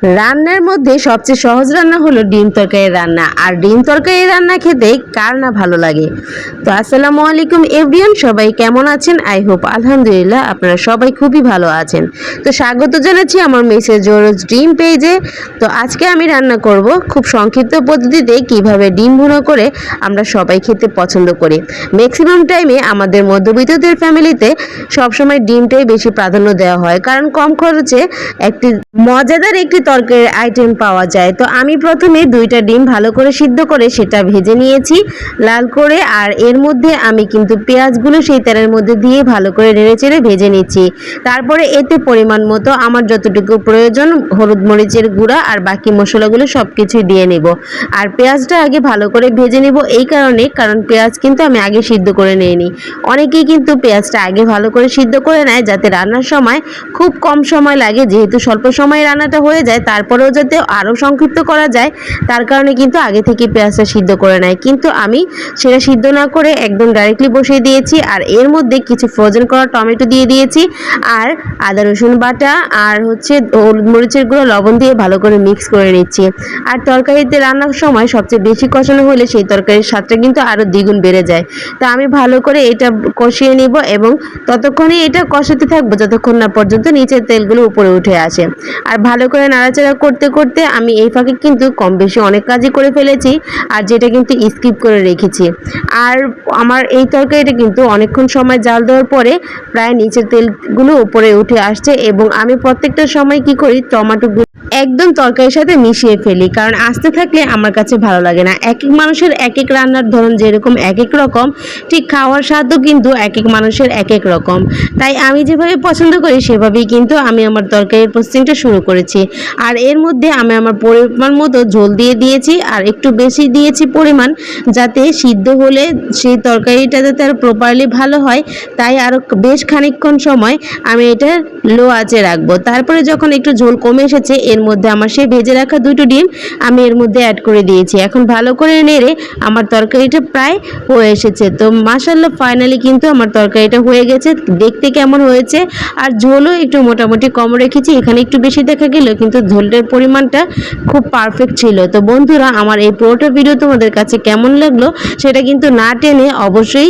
রান্নার মধ্যে সবচেয়ে সহজ রান্না হলো ডিম তরকারি রান্না। আর ডিম তরকারি রান্না খেতে কার না ভালো লাগে। তো আসসালামু আলাইকুম এভরিওয়ান, সবাই কেমন আছেন? আই হোপ আলহামদুলিল্লাহ আপনারা সবাই খুবই ভালো আছেন। তো স্বাগত জানাচ্ছি আমার মেসেজ জোরজ ডিম পেজে। তো আজকে আমি রান্না করব খুব সংক্ষিপ্ত পদ্ধতিতে কিভাবে ডিম ভুনা করে আমরা সবাই খেতে পছন্দ করি। ম্যাক্সিমাম টাইমে আমাদের মধ্যবিত্তদের ফ্যামিলিতে সবসময় ডিমটাই বেশি প্রাধান্য দেওয়া হয়, কারণ কম খরচে একটি মজাদার একটি তরকারির আইটেম পাওয়া যায়। তো আমি প্রথমে দুইটা ডিম ভালো করে সিদ্ধ করে সেটা ভেজে নিয়েছি লাল করে। আর এর মধ্যে আমি কিন্তু পেঁয়াজগুলো সেই তেলের মধ্যে দিয়ে ভালো করে নেড়েচেড়ে ভেজে নিচ্ছি। তারপরে এতে পরিমাণ মতো আমার যতটুকু প্রয়োজন হলুদ মরিচের গুঁড়া আর বাকি মশলাগুলো সব কিছুই দিয়ে নেব। আর পেঁয়াজটা আগে ভালো করে ভেজে নেব এই কারণে, কারণ পেঁয়াজ কিন্তু আমি আগে সিদ্ধ করে নিইনি। অনেকেই কিন্তু পেঁয়াজটা আগে ভালো করে সিদ্ধ করে নেয় যাতে রান্নার সময় খুব কম সময় লাগে, যেহেতু স্বল্প সময়ে রান্নাটা হয়ে যায়, তারপরেও যাতে আরও সংক্ষিপ্ত করা যায় তার কারণে কিন্তু আগে থেকে পেঁয়াজটা সিদ্ধ করে নেয়। কিন্তু আমি সেটা সিদ্ধ না করে একদম ডাইরেক্টলি বসিয়ে দিয়েছি। আর এর মধ্যে কিছু ফ্রোজেন করা টমেটো দিয়ে দিয়েছি আর আদা রসুন বাটা আর হলুদ মরিচের গুঁড়ো লবণ দিয়ে ভালো করে মিক্স করে নিচ্ছি। আর তরকারিতে রান্নার সময় সবচেয়ে বেশি কষানো হলে সেই তরকারির স্বাদটা কিন্তু আরও দ্বিগুণ বেড়ে যায়। তো আমি ভালো করে এটা কষিয়ে নিব এবং ততক্ষণে এটা কষাতে থাকবো যতক্ষণ না পর্যন্ত নিচের তেলগুলো উপরে উঠে আসে। আর ভালো করে নাড়াচাড়া করতে করতে আমি এই ফাঁকে কিন্তু কম বেশি অনেক কাজই করে ফেলেছি, আর যেটা কিন্তু স্কিপ করে রেখেছি। আর আমার এই তরকারিটা কিন্তু অনেকক্ষণ সময় জাল দেওয়ার পরে প্রায় নিচের তেলগুলো উপরে উঠে আসছে। এবং আমি প্রত্যেকটা সময় কি করি, টমেটোগুলো একদম তরকারির সাথে মিশিয়ে ফেলি, কারণ আস্তে থাকলে আমার কাছে ভালো লাগে না। এক এক মানুষের এক এক রান্নার ধরন যেরকম এক এক রকম, ঠিক খাওয়ার স্বাদও কিন্তু এক এক মানুষের এক এক রকম। তাই আমি যেভাবে পছন্দ করি সেভাবেই কিন্তু আমি আমার তরকারির প্রসেসিংটা শুরু করেছি। আর এর মধ্যে আমি আমার পরিমাণ মতো ঝোল দিয়ে দিয়েছি আর একটু বেশি দিয়েছি পরিমাণ, যাতে সিদ্ধ হলে সেই তরকারিটা যাতে আরও প্রপারলি ভালো হয়। তাই আরও বেশ খানিকক্ষণ সময় আমি এটা লো আঁচে রাখবো। তারপরে যখন একটু ঝোল কমে এসেছে এর মধ্যে আমার সেই ভেজে রাখা দুটো ডিম আমি এর মধ্যে অ্যাড করে দিয়েছি। এখন ভালো করে নেড়ে আমার তরকারিটা প্রায় হয়ে এসেছে। তো মাশাআল্লাহ ফাইনালি কিন্তু আমার তরকারিটা হয়ে গেছে। দেখতে কেমন হয়েছে, আর ঝোলও একটু মোটামুটি কম রেখেছি, এখানে একটু বেশি দেখা গেলেও কিন্তু ঝোলটার পরিমাণটা খুব পারফেক্ট ছিল। তো বন্ধুরা, আমার এই পুরোটা ভিডিও তোমাদের কাছে কেমন লাগলো সেটা কিন্তু না টেনে অবশ্যই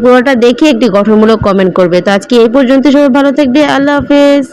পুরোটা দেখে একটি গঠনমূলক কমেন্ট করবে। তো আজকে এই পর্যন্ত, সবাই ভালো থাকবে, আল্লাহ হাফেজ।